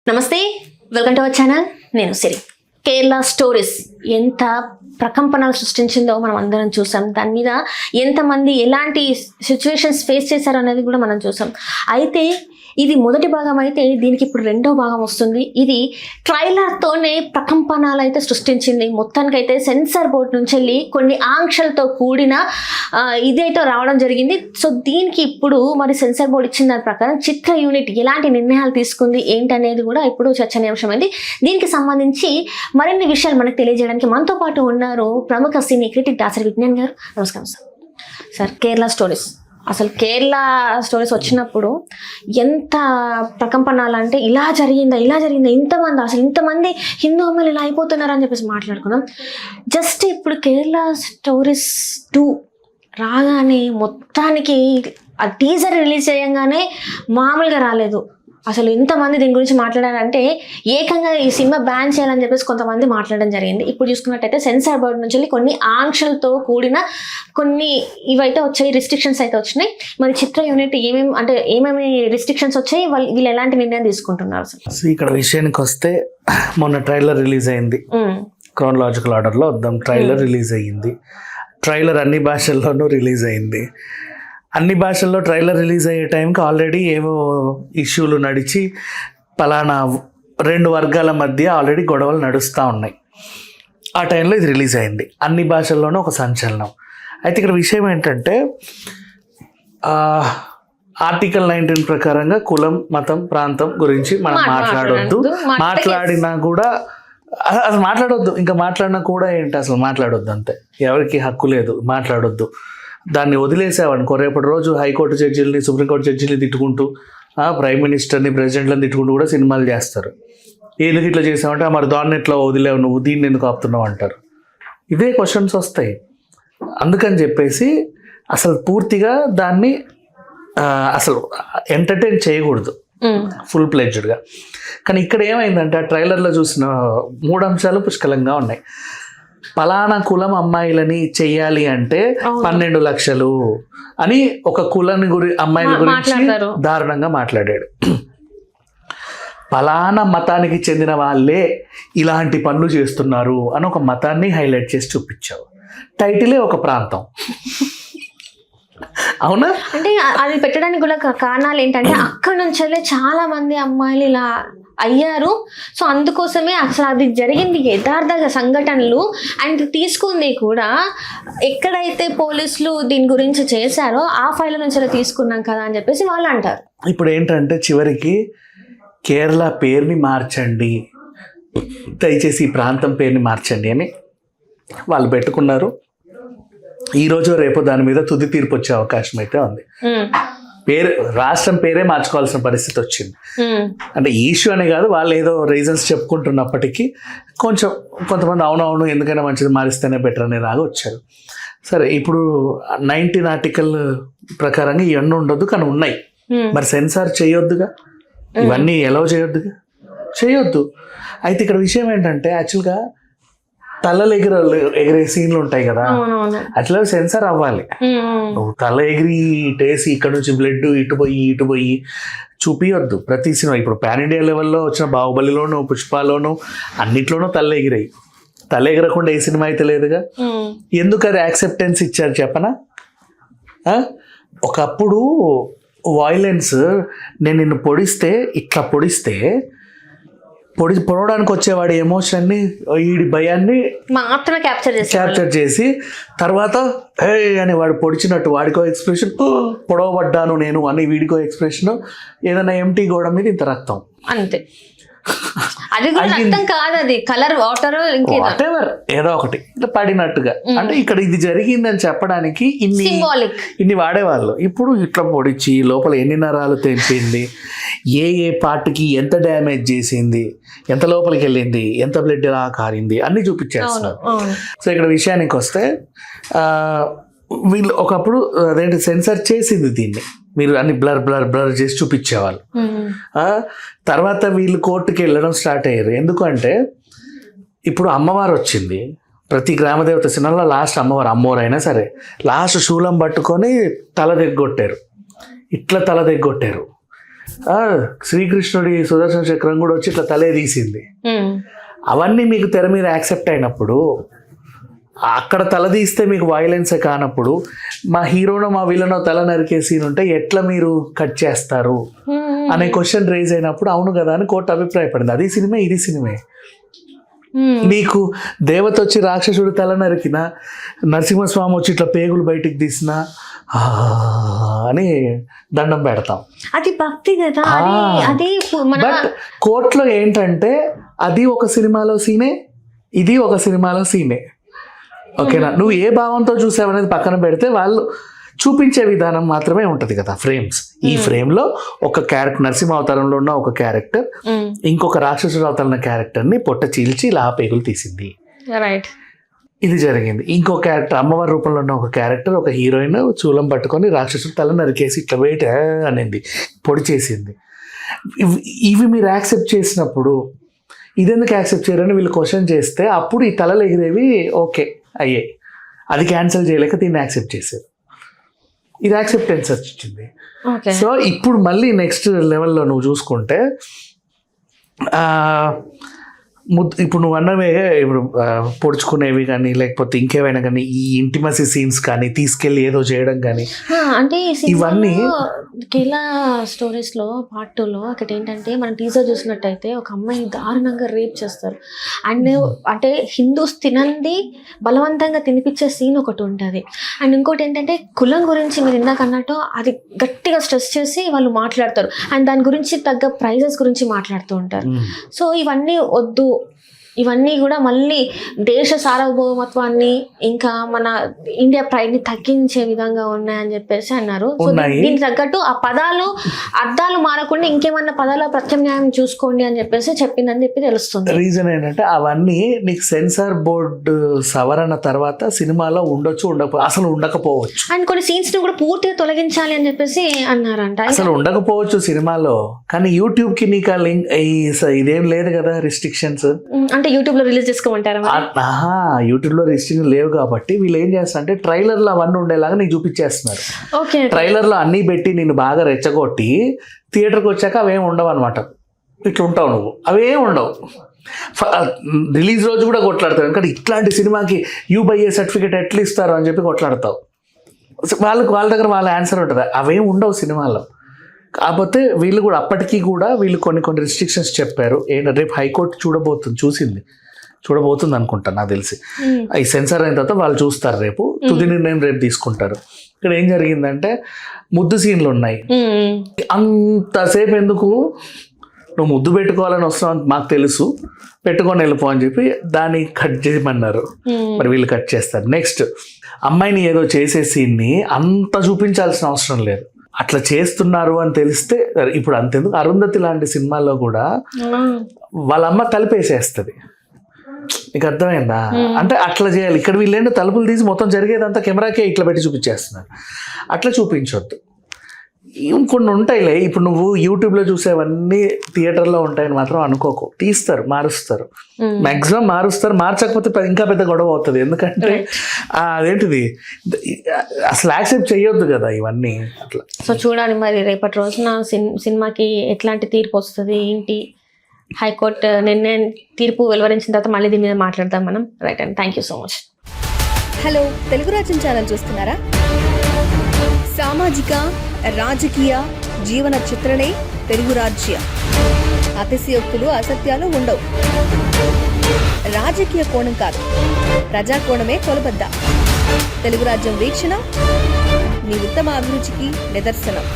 నమస్తే, welcome to our channel. నేను సిరి. Kerala stories ఎంత ప్రకంపనలు సృష్టించిందో మనం అందరం చూసాం. దాని మీద ఎంతమంది ఎలాంటి సిచ్యువేషన్స్ ఫేస్ చేశారో అనేది కూడా మనం చూసాం. అయితే ఇది మొదటి భాగం అయితే దీనికి ఇప్పుడు రెండో భాగం వస్తుంది. ఇది ట్రైలర్తోనే ప్రకంపనలు అయితే సృష్టించింది. మొత్తానికైతే సెన్సార్ బోర్డు నుంచి వెళ్ళి కొన్ని ఆంక్షలతో కూడిన ఇదైతే రావడం జరిగింది. సో దీనికి ఇప్పుడు మరి సెన్సార్ బోర్డు ఇచ్చిన దాని ప్రకారం చిత్ర యూనిట్ ఎలాంటి నిర్ణయాలు తీసుకుంది ఏంటనేది కూడా ఇప్పుడు చర్చనీయాంశమైంది. దీనికి సంబంధించి మరిన్ని విషయాలు మనకు తెలియజేయడానికి మనతో పాటు ఉన్నారు ప్రముఖ సినీ క్రిటిక్ దాసరి విజ్ఞాన్ గారు. నమస్కారం సార్. సార్, కేరళ స్టోరీస్, అసలు కేరళ స్టోరీస్ వచ్చినప్పుడు ఎంత ప్రకంపనలు అంటే ఇలా జరిగిందా ఇంతమంది హిందూ అమ్మాయిలు ఇలా అయిపోతున్నారు అని చెప్పేసి మాట్లాడుకున్నాం. జస్ట్ ఇప్పుడు కేరళ స్టోరీస్ 2 రాగానే మొత్తానికి ఆ టీజర్ రిలీజ్ చేయగానే మామూలుగా రాలేదు. అసలు ఎంతమంది దీని గురించి మాట్లాడారంటే ఏకంగా ఈ సినిమా బ్యాన్ చేయాలని చెప్పేసి కొంతమంది మాట్లాడడం జరిగింది. ఇప్పుడు చూసుకున్నట్టయితే సెన్సార్ బోర్డు నుంచి కొన్ని ఆంక్షలతో కొన్ని ఇవైతే వచ్చాయి, రిస్ట్రిక్షన్స్ అయితే వచ్చినాయి. మరి చిత్ర యూనిట్ ఏమేమి రిస్ట్రిక్షన్స్ వచ్చాయి, వీళ్ళు ఎలాంటి నిర్ణయం తీసుకుంటున్నారు? ఇక్కడ విషయానికి వస్తే మొన్న ట్రైలర్ రిలీజ్ అయింది. క్రోనలాజికల్ ఆర్డర్లో వద్దాం. ట్రైలర్ రిలీజ్ అయ్యింది. ట్రైలర్ అన్ని భాషల్లోనూ రిలీజ్ అయింది. అన్ని భాషల్లో ట్రైలర్ రిలీజ్ అయ్యే టైంకి ఆల్రెడీ ఏవో ఇష్యూలు నడిచి పలానా 2 వర్గాల మధ్య ఆల్రెడీ గొడవలు నడుస్తూ ఉన్నాయి. ఆ టైంలో ఇది రిలీజ్ అయింది. అన్ని భాషల్లోనూ ఒక సంచలనం. అయితే ఇక్కడ విషయం ఏంటంటే ఆర్టికల్ 19 ప్రకారంగా కులం, మతం, ప్రాంతం గురించి మనం మాట్లాడొద్దు. మాట్లాడినా కూడా అసలు మాట్లాడొద్దు. ఇంకా మాట్లాడినా కూడా ఏంటి, అసలు మాట్లాడొద్దు, అంతే. ఎవరికి హక్కు లేదు, మాట్లాడొద్దు. దాన్ని వదిలేసావనుకో రేపటి రోజు హైకోర్టు జడ్జిల్ని, సుప్రీంకోర్టు జడ్జిల్ని తిట్టుకుంటూ, ప్రైమ్ మినిస్టర్ని, ప్రెసిడెంట్లను తిట్టుకుంటూ కూడా సినిమాలు చేస్తారు. ఎందుకు ఇట్లా చేసావంటే మరి దాన్ని ఎట్లా వదిలేవు, నువ్వు దీన్ని ఎందుకు ఆపుతున్నావు అంటారు. ఇదే క్వశ్చన్స్ వస్తాయి. అందుకని చెప్పేసి అసలు పూర్తిగా దాన్ని అసలు ఎంటర్టైన్ చేయకూడదు ఫుల్ ప్లెడ్జ్డ్గా. కానీ ఇక్కడ ఏమైందంటే ఆ ట్రైలర్లో చూసిన 3 అంశాలు పుష్కలంగా ఉన్నాయి. పలానా కులం అమ్మాయిలని చెయ్యాలి అంటే 12 లక్షలు అని ఒక కులాన్ని అమ్మాయిల గురించి దారుణంగా మాట్లాడాడు. పలానా మతానికి చెందిన వాళ్ళే ఇలాంటి పనులు చేస్తున్నారు అని ఒక మతాన్ని హైలైట్ చేసి చూపించావు. టైటిలే ఒక ప్రాంతం. అవునా? అంటే అది పెట్టడానికి కూడా కారణాలు ఏంటంటే అక్కడ నుంచే చాలా మంది అమ్మాయిలు ఇలా అయ్యారు. సో అందుకోసమే అసలు అది జరిగింది యథార్థ సంఘటనలు. అండ్ తీసుకుంది కూడా ఎక్కడైతే పోలీసులు దీని గురించి చేశారో ఆ ఫైల్ నుంచి తీసుకున్నాం కదా అని చెప్పేసి వాళ్ళు అంటారు. ఇప్పుడు ఏంటంటే చివరికి కేరళ పేరుని మార్చండి, దయచేసి ఈ ప్రాంతం పేరుని మార్చండి అని వాళ్ళు పెట్టుకున్నారు. ఈరోజు రేపు దాని మీద తుది తీర్పు వచ్చే అవకాశం అయితే ఉంది. రాష్ట్రం పేరే మార్చుకోవాల్సిన పరిస్థితి వచ్చింది. అంటే ఇష్యూ అనే కాదు, వాళ్ళు ఏదో రీజన్స్ చెప్పుకుంటున్నప్పటికీ కొంతమంది అవునవును ఎందుకైనా మంచిది మారిస్తేనే బెటర్ అనే లాగా వచ్చారు. సరే, ఇప్పుడు 19 ఆర్టికల్ ప్రకారంగా ఇవన్నీ ఉండొద్దు, కానీ ఉన్నాయి. మరి సెన్సార్ చేయొద్దుగా, ఇవన్నీ ఎలా చేయొద్దు. అయితే ఇక్కడ విషయం ఏంటంటే యాక్చువల్గా తలలు ఎగిరే సీన్లు ఉంటాయి కదా, అట్లా సెన్సార్ అవ్వాలి. నువ్వు తల ఎగిరి ఇటేసి ఇక్కడ నుంచి బ్లడ్ ఇటు పోయి చూపియొద్దు ప్రతి సినిమా. ఇప్పుడు పాన్ ఇండియా లెవెల్లో వచ్చిన బాహుబలిలోను, పుష్పలోను అన్నిట్లోనూ తల ఎగరకుండా ఏ సినిమా అయితే లేదుగా. ఎందుకు అది యాక్సెప్టెన్స్ ఇచ్చారు చెప్పనా? ఒకప్పుడు వాయిలెన్స్, నేను నిన్ను ఇట్లా పొడవడానికి వచ్చేవాడి ఎమోషన్ని, వీడి భయాన్ని మాత్రమే క్యాప్చర్ చేసి తర్వాత అని వాడు పొడిచినట్టు వాడికో ఎక్స్ప్రెషన్, పొడవబడ్డాను నేను అని వీడికో ఎక్స్ప్రెషన్, ఏదైనా ఎంటీ గోడ మీద ఇంత రక్తం, అంతే. అది కూడా రక్తం కాదు, అది కలర్, వాటర్, వాటెవర్ ఏదో ఒకటి ఇట్లా పడినట్టుగా. అంటే ఇక్కడ ఇది జరిగిందని చెప్పడానికి ఇన్ని వాడేవాళ్ళు. ఇప్పుడు ఇట్లా పొడిచి లోపల ఎన్ని నరాలు తెంపింది, ఏ పార్ట్కి ఎంత డ్యామేజ్ చేసింది, ఎంత లోపలికి వెళ్ళింది, ఎంత బ్లడ్ ఎలా కారింది అన్ని చూపించేస్తున్నారు. సో ఇక్కడ విషయానికి వస్తే వీళ్ళు ఒకప్పుడు అదేంటి సెన్సార్ చేసింది దీన్ని, మీరు అన్ని బ్లర్ చేసి చూపించేవాళ్ళు. తర్వాత వీళ్ళు కోర్టుకి వెళ్ళడం స్టార్ట్ అయ్యారు. ఎందుకంటే ఇప్పుడు అమ్మవారు వచ్చింది, ప్రతి గ్రామదేవత సినిమాలో లాస్ట్ అమ్మవారు అయినా సరే లాస్ట్ శూలం పట్టుకొని తల దగ్గొట్టారు. శ్రీకృష్ణుడి సుదర్శన చక్రం కూడా వచ్చి ఇట్లా తలే తీసింది. అవన్నీ మీకు తెర మీద యాక్సెప్ట్ అయినప్పుడు, అక్కడ తల తీస్తే మీకు వైలెన్సే కానప్పుడు, మా హీరోనో మా విలనో తల నరికే సీన్ ఉంటే ఎట్లా మీరు కట్ చేస్తారు అనే క్వశ్చన్ రేజ్ అయినప్పుడు అవును కదా అని కోర్టు అభిప్రాయపడింది. అది సినిమా, ఇది సినిమే. నీకు దేవత వచ్చి రాక్షసుడు తల నరికినా, నరసింహస్వామి వచ్చి ఇట్లా పేగులు బయటికి తీసినా అని దండం పెడతాం. అది భక్తి కదా. బట్ కోర్టులో ఏంటంటే అది ఒక సినిమాలో సీనే, ఇది ఒక సినిమాలో సీనే. ఓకేనా? నువ్వు ఏ భావంతో చూసావనేది పక్కన పెడితే వాళ్ళు చూపించే విధానం మాత్రమే ఉంటది కదా, ఫ్రేమ్స్. ఈ ఫ్రేమ్ లో ఒక క్యారెక్టర్, నరసింహ అవతారంలో ఉన్న ఒక క్యారెక్టర్ ఇంకొక రాక్షసుడు అవతారం క్యారెక్టర్ ని పొట్ట చీల్చి ఇలా పేగులు తీసింది. రైట్, ఇది జరిగింది. ఇంకో క్యారెక్టర్ అమ్మవారి రూపంలో ఉన్న ఒక క్యారెక్టర్, ఒక హీరోయిన్ చూలం పట్టుకొని రాక్షసుడు తల నరికేసి ఇట్లా వెయిట్ అనేది పొడి చేసింది. ఇవి మీరు యాక్సెప్ట్ చేసినప్పుడు ఇదెందుకు యాక్సెప్ట్ చేయరని వీళ్ళు క్వశ్చన్ చేస్తే అప్పుడు ఈ తలలు ఎగిరేవి ఓకే అయ్యాయి. అది క్యాన్సిల్ చేయలేక దీన్ని యాక్సెప్ట్ చేశారు. ఇది యాక్సెప్టెన్స్ వచ్చింది. సో ఇప్పుడు మళ్ళీ నెక్స్ట్ లెవెల్లో నువ్వు చూసుకుంటే ఇప్పుడు నువ్వు అన్నవే, ఇప్పుడు పొడుచుకునేవి కానీ లేకపోతే ఇంకేమైనా కానీ ఈ ఇంటిమసీ సీన్స్ కానీ తీసుకెళ్ళి ఏదో చేయడం కానీ, అంటే ఇవన్నీ కేరళ స్టోరీస్ లో పార్ట్ 2లో ఒకటి ఏంటంటే మనం టీజర్ చూసినట్టయితే ఒక అమ్మాయి దారుణంగా రేప్ చేస్తారు. అండ్ అంటే హిందూస్ తినంది బలవంతంగా తినిపించే సీన్ ఒకటి ఉంటుంది. అండ్ ఇంకోటి ఏంటంటే కులం గురించి మీరు ఇందాక అన్నట్టు అది గట్టిగా స్ట్రెస్ చేసి వాళ్ళు మాట్లాడతారు. అండ్ దాని గురించి తగ్గ ప్రైజెస్ గురించి మాట్లాడుతూ ఉంటారు. సో ఇవన్నీ వద్దు, ఇవన్నీ కూడా మళ్ళీ దేశ సార్వభౌమత్వాన్ని ఇంకా మన ఇండియా ప్రైడ్ని తగ్గించే విధంగా ఉన్నాయని చెప్పేసి అన్నారు. సో దీనికి తగ్గట్టు ఆ పదాలు అర్థాలు మారకుండా ఇంకేమన్నా పదాల ప్రత్యామ్నాయం చూసుకోండి అని చెప్పేసి చెప్పిందని చెప్పి తెలుస్తుంది. రీజన్ ఏంటంటే అవన్నీ నీకు సెన్సార్ బోర్డు సవరణ తర్వాత సినిమాలో ఉండొచ్చు, అసలు ఉండకపోవచ్చు. అండ్ కొన్ని సీన్స్ ని కూడా పూర్తిగా తొలగించాలి అని చెప్పేసి అన్నారంట. అసలు ఉండకపోవచ్చు సినిమాలో, కానీ యూట్యూబ్ కి నీకు ఇదేం లేదు కదా రిస్ట్రిక్షన్స్. అంటే యూట్యూబ్ లో రిలీజ్ చేసుకోమంటారా? యూట్యూబ్ లో రిస్ట్రిక్షన్ లేవు కాబట్టి వీళ్ళు ఏం చేస్తారంటే ట్రైలర్ లో అవన్నీ ఉండేలాగా నీకు చూపించేస్తున్నారు. ట్రైలర్ లో అన్ని పెట్టి నేను బాగా రెచ్చగొట్టి థియేటర్కి వచ్చాక అవేం ఉండవు అనమాట. ఇట్లా ఉంటావు నువ్వు, అవేం ఉండవు. రిలీజ్ రోజు కూడా కొట్లాడతావు, ఎందుకంటే ఇట్లాంటి సినిమాకి UBA సర్టిఫికేట్ ఎట్లా ఇస్తారు అని చెప్పి కొట్లాడతావు. వాళ్ళ దగ్గర వాళ్ళ ఆన్సర్ ఉంటుంది. అవేం ఉండవు సినిమాలో. కాకపోతే వీళ్ళు కూడా అప్పటికీ కూడా వీళ్ళు కొన్ని రిస్ట్రిక్షన్స్ చెప్పారు. ఏంటంటే రేపు హైకోర్టు చూడబోతుంది అనుకుంటా నాకు తెలిసి. ఈ సెన్సార్ అయిన తర్వాత వాళ్ళు చూస్తారు, రేపు తుది నిర్ణయం రేపు తీసుకుంటారు. ఇక్కడ ఏం జరిగిందంటే ముద్దు సీన్లు ఉన్నాయి. అంతసేపు ఎందుకు, నువ్వు ముద్దు పెట్టుకోవాలని వస్తావు మాకు తెలుసు, పెట్టుకొని వెళ్ళిపో అని చెప్పి దాన్ని కట్ చేయమన్నారు. మరి వీళ్ళు కట్ చేస్తారు. నెక్స్ట్ అమ్మాయిని ఏదో చేసే సీన్ని అంత చూపించాల్సిన అవసరం లేదు. అట్లా చేస్తున్నారు అని తెలిస్తే ఇప్పుడు అంతెందుకు, అరుంధతి లాంటి సినిమాల్లో కూడా వాళ్ళ అమ్మ తలుపేసేస్తుంది. నీకు అర్థమైందా? అంటే అట్లా చేయాలి. ఇక్కడ వీళ్ళేంటో తలుపులు తీసి మొత్తం జరిగేదంతా కెమెరాకే ఇట్లా పెట్టి చూపించేస్తున్నారు. అట్లా చూపించొద్దు. ఇంకొన్ని ఉంటాయిలే. ఇప్పుడు నువ్వు యూట్యూబ్లో చూసేవన్నీ థియేటర్లో ఉంటాయని మాత్రం అనుకోకు. తీస్తారు, మారుస్తారు, మ్యాక్సిమం మారుస్తారు. మార్చకపోతే ఇంకా పెద్ద గొడవ అవుతుంది. ఎందుకంటే అదేంటిది అసలు యాక్సెప్ట్ చేయొద్దు కదా ఇవన్నీ. అట్లా సో చూడాలి మరి రేపటి రోజున సినిమాకి ఎట్లాంటి తీర్పు వస్తుంది ఏంటి. హైకోర్టు నిర్ణయం తీర్పు వెలువరించిన తర్వాత మళ్ళీ దీని మీద మాట్లాడదాం మనం. Right and thank you so much. Hello, Telugu రాజ్యం ఛానల్ చూస్తున్నారా? సామాజిక రాజకీయ జీవన చిత్రణే తెలుగు రాజ్యం. అతిశయోక్తులు అసత్యాలు ఉండవు. రాజకీయ కోణం కాదు, ప్రజా కోణమే కొలబద్ద. తెలుగు రాజ్యం వీక్షణ మీ ఉత్తమ అభిరుచికి నిదర్శనం.